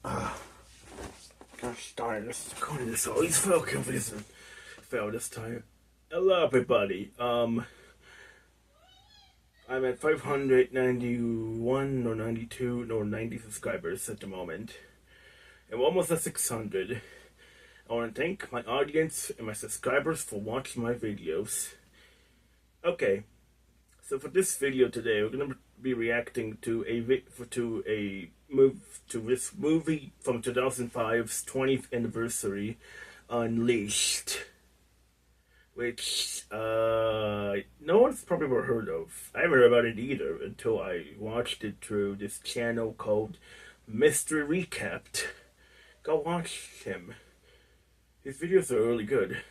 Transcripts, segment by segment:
Gosh darn, this recording is always fail this time. Hello everybody. I'm at 591 or 92 or 90 subscribers at the moment. And we're almost at 600. I want to thank my audience and my subscribers for watching my videos. Okay, so for this video today, we're gonna be reacting to this movie from 2005's 20th anniversary, Unleashed, which no one's probably ever heard of. I haven't heard about it either until I watched it through this channel called Mystery Recapped. Go watch him. His videos are really good.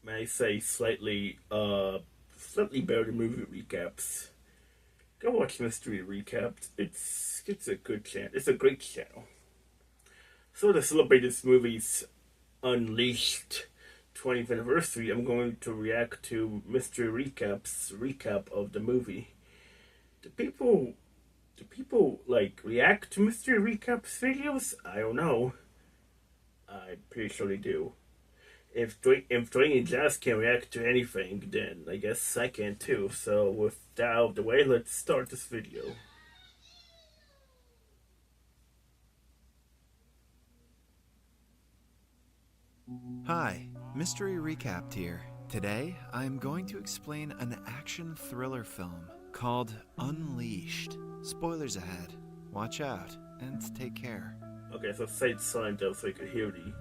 May I say slightly better than movie recaps. Go watch Mystery Recapped. It's a good channel. It's a great channel. So to celebrate this movie's Unleashed 20th anniversary, I'm going to react to Mystery Recap's recap of the movie. Do people like react to Mystery Recaps videos? I don't know. I'm pretty sure they do. If Dwayne and Jazz can react to anything, then I guess I can too. So with that out of the way, let's start this video. Hi, Mystery Recapped here. Today, I'm going to explain an action thriller film called Unleashed. Spoilers ahead. Watch out and take care. Okay, so say it silent though so you can hear the...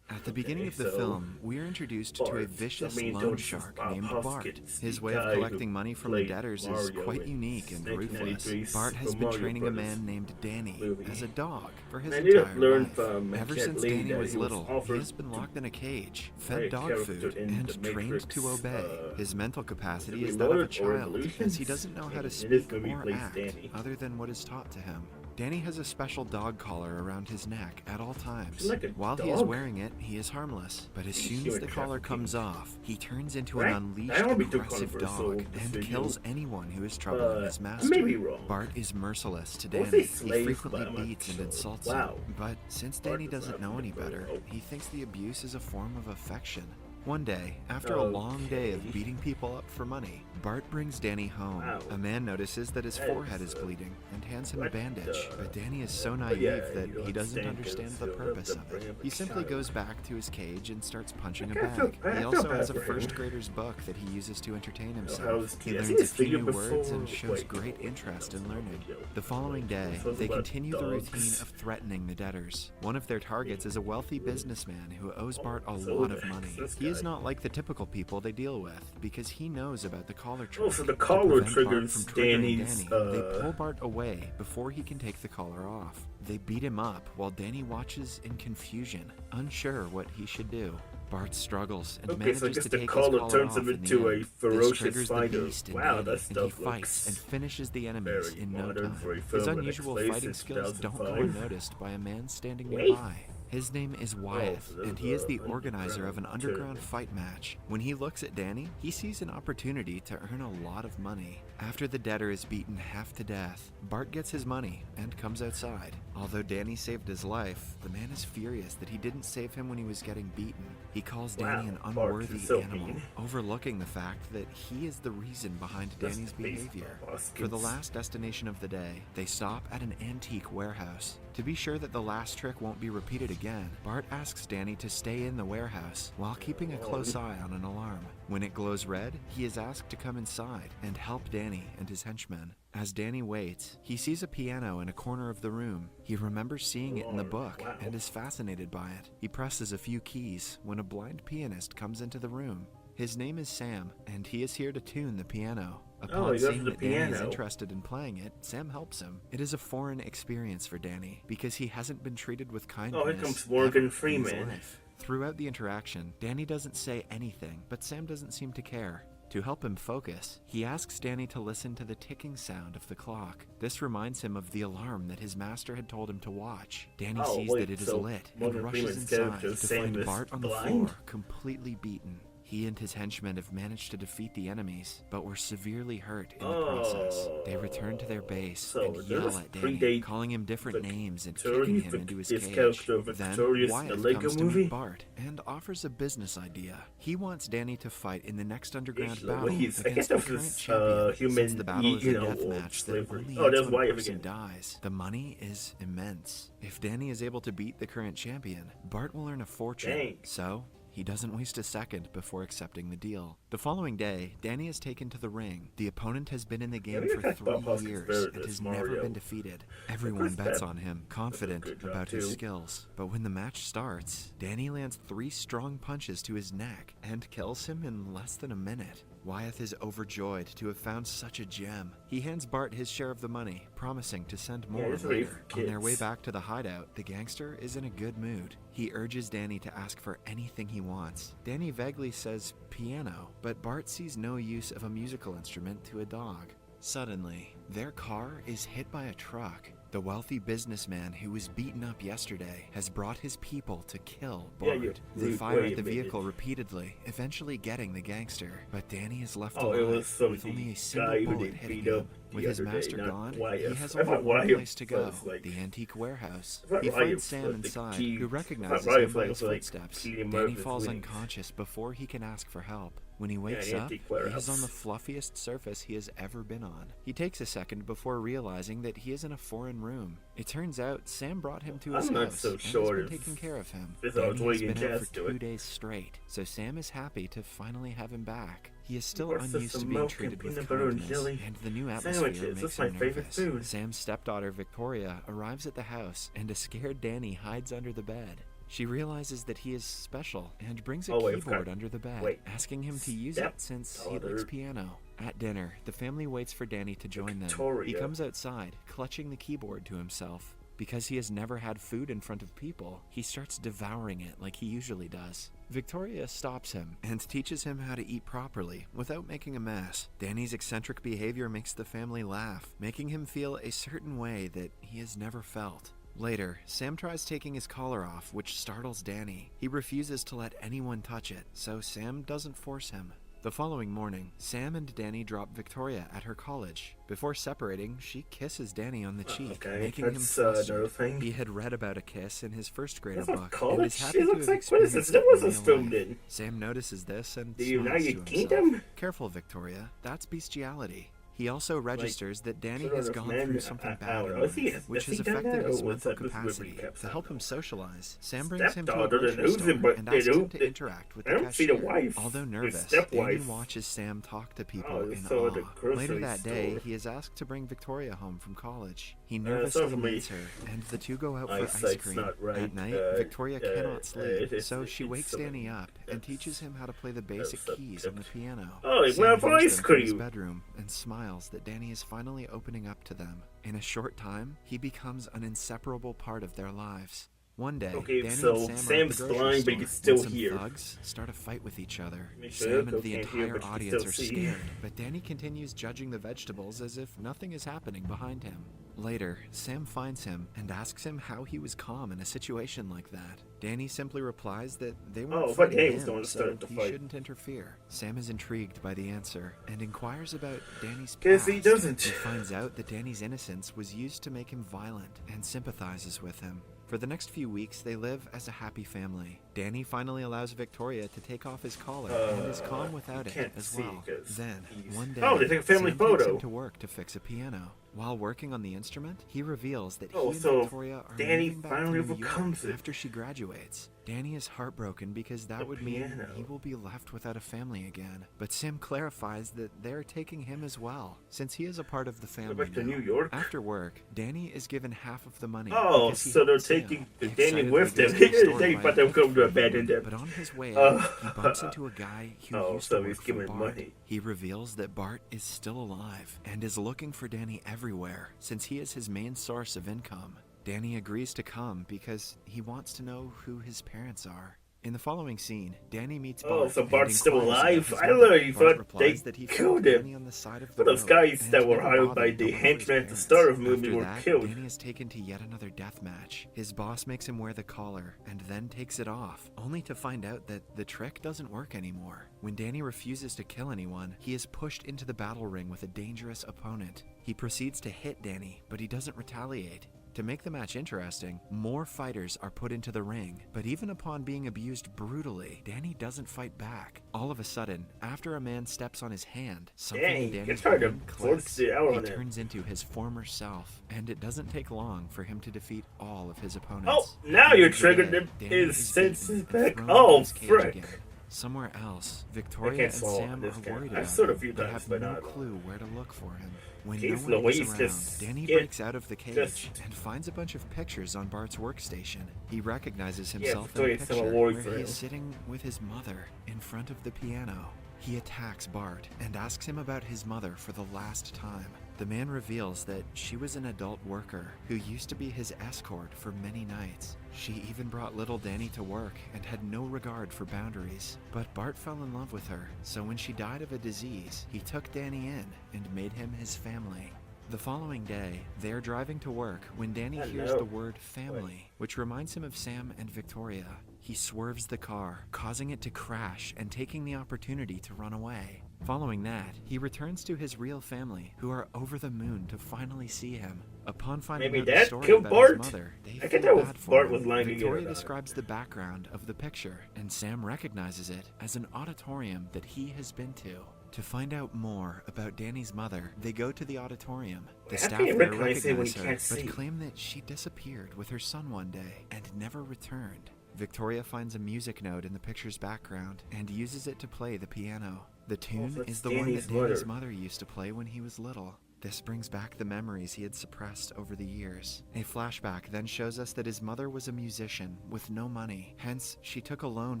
At the beginning of the film, we're introduced to a vicious loan shark named Bart. His way of collecting money from the debtors is quite unique and ruthless. Bart has been training a man named Danny as a dog for his entire life. Ever since Danny was little, he has been locked in a cage, fed dog food, and trained to obey. His mental capacity is that of a child, as he doesn't know how to speak or act other than what is taught to him. Danny has a special dog collar around his neck at all times. While he is wearing it, he is harmless, but as soon as the collar comes off, he turns into an unleashed, aggressive dog and kills anyone who is troubling his master. Bart is merciless to Danny. He frequently beats and insults him, but since Danny doesn't know any better, he thinks the abuse is a form of affection. One day, after a long day of beating people up for money, Bart brings Danny home. A man notices that his forehead is bleeding and hands him a bandage, but Danny is so naive that he doesn't understand the purpose of it. He simply goes back to his cage and starts punching a bag. He also has a first grader's book that he uses to entertain himself. He learns a few new words and shows great interest in learning. The following day, they continue the routine of threatening the debtors. One of their targets is a wealthy businessman who owes Bart a lot of money. He is not like the typical people they deal with because he knows about the collar trick. Oh, so the collar triggers Danny's... They pull Bart away before he can take the collar off. They beat him up while Danny watches in confusion, unsure what he should do. Bart struggles and manages to take his collar turns off him into a ferocious fighter. Wow, that stuff he fights and finishes the enemies in no time. His unusual fighting skills don't go unnoticed by a man standing nearby. His name is Wyeth, and he is the organizer of an underground fight match. When he looks at Danny, he sees an opportunity to earn a lot of money. After the debtor is beaten half to death, Bart gets his money and comes outside. Although Danny saved his life, the man is furious that he didn't save him when he was getting beaten. He calls Danny an unworthy animal, overlooking the fact that he is the reason behind Danny's behavior. For the last destination of the day, they stop at an antique warehouse. To be sure that the last trick won't be repeated again, Bart asks Danny to stay in the warehouse while keeping a close eye on an alarm. When it glows red, he is asked to come inside and help Danny and his henchmen. As Danny waits, he sees a piano in a corner of the room. He remembers seeing it in the book and is fascinated by it. He presses a few keys when a blind pianist comes into the room. His name is Sam, and he is here to tune the piano. Upon seeing that Danny is interested in playing it, Sam helps him. It is a foreign experience for Danny because he hasn't been treated with kindness. Oh, here comes Morgan Freeman. Throughout the interaction, Danny doesn't say anything, but Sam doesn't seem to care. To help him focus, he asks Danny to listen to the ticking sound of the clock. This reminds him of the alarm that his master had told him to watch. Danny sees that it is lit and rushes inside to find Bart on the floor, completely beaten. He and his henchmen have managed to defeat the enemies, but were severely hurt in the process. They return to their base and yell at Danny, calling him different names and kicking him into his cage. Then Wyatt comes to meet Bart and offers a business idea. He wants Danny to fight in the next underground battle against the current champion, since the battle is a death match that only ends when a person dies. The money is immense. If Danny is able to beat the current champion, Bart will earn a fortune. So he doesn't waste a second before accepting the deal. The following day, Danny is taken to the ring. The opponent has been in the game for 3 years and has never been defeated. Everyone bets on him, confident about his skills. But when the match starts, Danny lands 3 strong punches to his neck and kills him in less than a minute. Wyeth is overjoyed to have found such a gem. He hands Bart his share of the money, promising to send more later. On their way back to the hideout, the gangster is in a good mood. He urges Danny to ask for anything he wants. Danny vaguely says piano, but Bart sees no use of a musical instrument to a dog. Suddenly, their car is hit by a truck. The wealthy businessman who was beaten up yesterday has brought his people to kill Bart. They fire at the vehicle repeatedly, eventually getting the gangster. But Danny is left alive with only a single bullet hitting him. With his master gone, he has only one place to go, the antique warehouse. He finds Sam inside, who recognizes him by his footsteps. Danny falls unconscious before he can ask for help. When he wakes up, he is on the fluffiest surface he has ever been on. He takes a second before realizing that he is in a foreign room. It turns out Sam brought him to his house and has been taking care of him. Danny has been out for 2 days straight, so Sam is happy to finally have him back. He is still unused to being treated with kindness, and the new atmosphere makes him nervous. Sam's stepdaughter Victoria arrives at the house, and a scared Danny hides under the bed. She realizes that he is special and brings a keyboard under the bed, asking him to use it since he likes piano. At dinner, the family waits for Danny to join them. He comes outside, clutching the keyboard to himself. Because he has never had food in front of people, he starts devouring it like he usually does. Victoria stops him and teaches him how to eat properly without making a mess. Danny's eccentric behavior makes the family laugh, making him feel a certain way that he has never felt. Later, Sam tries taking his collar off, which startles Danny. He refuses to let anyone touch it, so Sam doesn't force him. The following morning, Sam and Danny drop Victoria at her college. Before separating, she kisses Danny on the cheek, making him flustered. He had read about a kiss in his first grader book and is happy to have experienced it in real life. Sam notices this and smiles to himself. Careful, Victoria. That's bestiality. He also registers that Danny has gone through something bad in life, which has affected his mental capacity. To help him socialize, Sam brings him to a grocery store and asks him to interact with the cashier. Although nervous, Danny watches Sam talk to people in awe. Later that day, he is asked to bring Victoria home from college. He nervously meets her, and the two go out for ice cream. At night, Victoria cannot sleep, so she wakes Danny up and teaches him how to play the basic keys on the piano. Sam brings them to his bedroom and smiles that Danny is finally opening up to them. In a short time, he becomes an inseparable part of their lives. One day, Danny and Sam are at the grocery store, still when some thugs start a fight with each other. Sam and the entire audience are scared, but Danny continues judging the vegetables as if nothing is happening behind him. Later, Sam finds him and asks him how he was calm in a situation like that. Danny simply replies that they weren't fighting him, so he shouldn't interfere. Sam is intrigued by the answer and inquires about Danny's past. He doesn't. He finds out that Danny's innocence was used to make him violent and sympathizes with him. For the next few weeks, they live as a happy family. Danny finally allows Victoria to take off his collar and is calm without it as well. Then, one day, they take a family Sam photo. takes him to work to fix a piano. While working on the instrument, he reveals that he and so Victoria are Danny moving back finally to New York overcomes it. after she graduates. Danny is heartbroken because that would mean he will be left without a family again. But Sam clarifies that they're taking him as well, since he is a part of the family back to now. New York? After work, Danny is given half of the money. So they're helped taking Sam. Danny with them. They thought they were going to abandon them. But on his way out, he bumps into a guy who used to so work he's for giving Bart. money. He reveals that Bart is still alive and is looking for Danny everywhere, since he is his main source of income. Danny agrees to come because he wants to know who his parents are. In the following scene, Danny meets Oh, Bart so and Bart's still inquires about alive? his I don't mother. know, he Bart thought replies they that he killed found him. Danny on the side of the But those road guys and that were never hired by bothered to the look for his henchmen at the parents. start of the movie After were that, killed. Danny is taken to yet another death match. His boss makes him wear the collar and then takes it off, only to find out that the trick doesn't work anymore. When Danny refuses to kill anyone, he is pushed into the battle ring with a dangerous opponent. He proceeds to hit Danny, but he doesn't retaliate. To make the match interesting, more fighters are put into the ring, but even upon being abused brutally, Danny doesn't fight back. All of a sudden, after a man steps on his hand, something in Danny's brain clicks. He turns into his former self, and it doesn't take long for him to defeat all of his opponents. Oh, now you're triggered his senses back. Oh, frick. Somewhere else, Victoria and Sam are worried about him, but have no clue where to look for him. When no one is around, Danny breaks out of the cage and finds a bunch of pictures on Bart's workstation. He recognizes himself in a picture where he is sitting with his mother in front of the piano. He attacks Bart and asks him about his mother for the last time. The man reveals that she was an adult worker who used to be his escort for many nights. She even brought little Danny to work and had no regard for boundaries. But Bart fell in love with her, so when she died of a disease, he took Danny in and made him his family. The following day, they are driving to work when Danny hears the word family, which reminds him of Sam and Victoria. He swerves the car, causing it to crash and taking the opportunity to run away. Following that, he returns to his real family, who are over the moon to finally see him. Upon finding out the story about his mother, they feel bad for him. Victoria describes the background of the picture, and Sam recognizes it as an auditorium that he has been to. To find out more about Danny's mother, they go to the auditorium. The staff there recognize her, but claim that she disappeared with her son one day and never returned. Victoria finds a music note in the picture's background and uses it to play the piano. The tune is the one that Danny's mother used to play when he was little. This brings back the memories he had suppressed over the years. A flashback then shows us that his mother was a musician with no money. Hence, she took a loan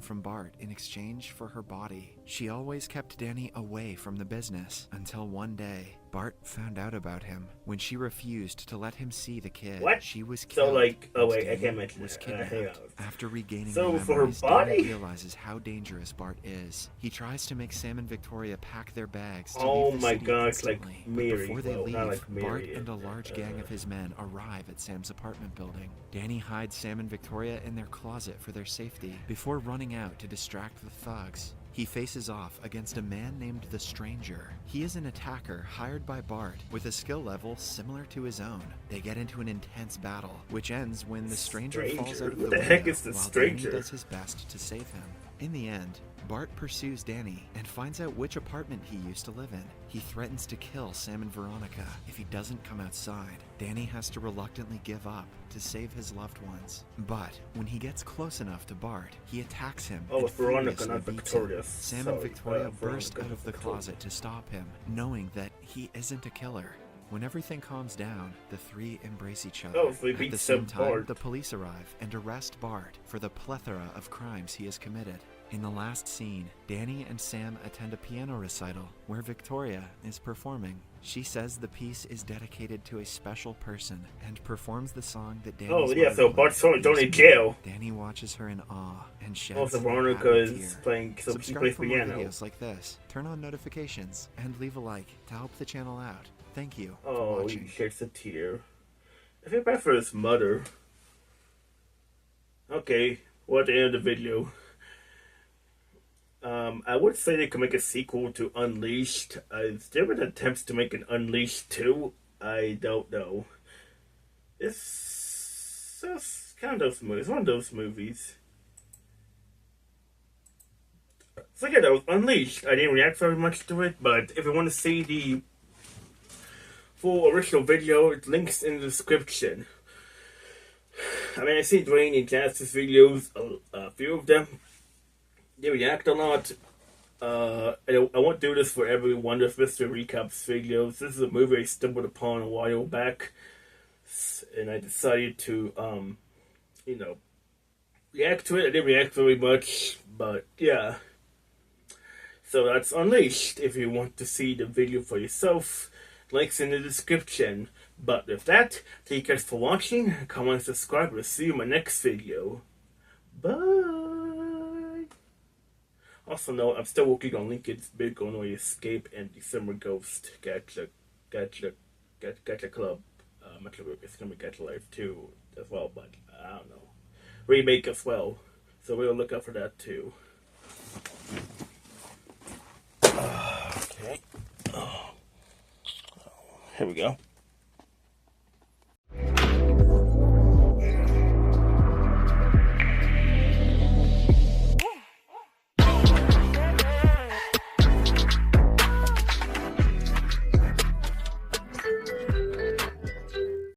from Bart in exchange for her body. She always kept Danny away from the business until one day, Bart found out about him. When she refused to let him see the kid, she was killed. So, like, oh wait, I can't mention was it. kidnapped. After regaining so the for memories, her body? Danny realizes how dangerous Bart is. He tries to make Sam and Victoria pack their bags to leave the city instantly. Like Mary. But before they leave, like Bart and a large gang of his men arrive at Sam's apartment building. Danny hides Sam and Victoria in their closet for their safety before running out to distract the thugs. He faces off against a man named the Stranger. He is an attacker hired by Bart with a skill level similar to his own. They get into an intense battle, which ends when the Stranger falls out of the window, while Danny does his best to save him. In the end, Bart pursues Danny and finds out which apartment he used to live in. He threatens to kill Sam and Veronica if he doesn't come outside. Danny has to reluctantly give up to save his loved ones. But when he gets close enough to Bart, he attacks him and furiously beats him. Sam and Victoria burst out of the closet to stop him, knowing that he isn't a killer. When everything calms down, the three embrace each other. At the same time, the police arrive and arrest Bart for the plethora of crimes he has committed. In the last scene, Danny and Sam attend a piano recital where Victoria is performing. She says the piece is dedicated to a special person and performs the song that Danny's so Bart's only jail. Danny watches her in awe and sheds Veronica is playing, so she Subscribe plays for more piano. videos like this, turn on notifications, and leave a like to help the channel out. Thank you for Oh, watching. he sheds a tear. I feel bad for his mother. Okay, we're at the end of the video. I would say they could make a sequel to Unleashed. There been attempts to make an Unleashed 2. I don't know. It's kind of those movies. It's one of those movies. So yeah, that was Unleashed. I didn't react very much to it, but if you want to see the full original video, it links in the description. I mean, I see Dwayne and Jazz's videos, a few of them. They react a lot. I won't do this for every one of Mr. Recap's videos. This is a movie I stumbled upon a while back, and I decided to, react to it. I didn't react very much, but yeah. So that's Unleashed. If you want to see the video for yourself, links in the description. But with that, thank you guys for watching. Comment, subscribe. We'll see you in my next video. Bye. Also, no, I'm still working on Lincoln's Big Only Escape and December Ghost Gacha Club. It's gonna be Gacha Life 2 as well, but I don't know. Remake as well. So we'll look out for that too. Okay. Here we go.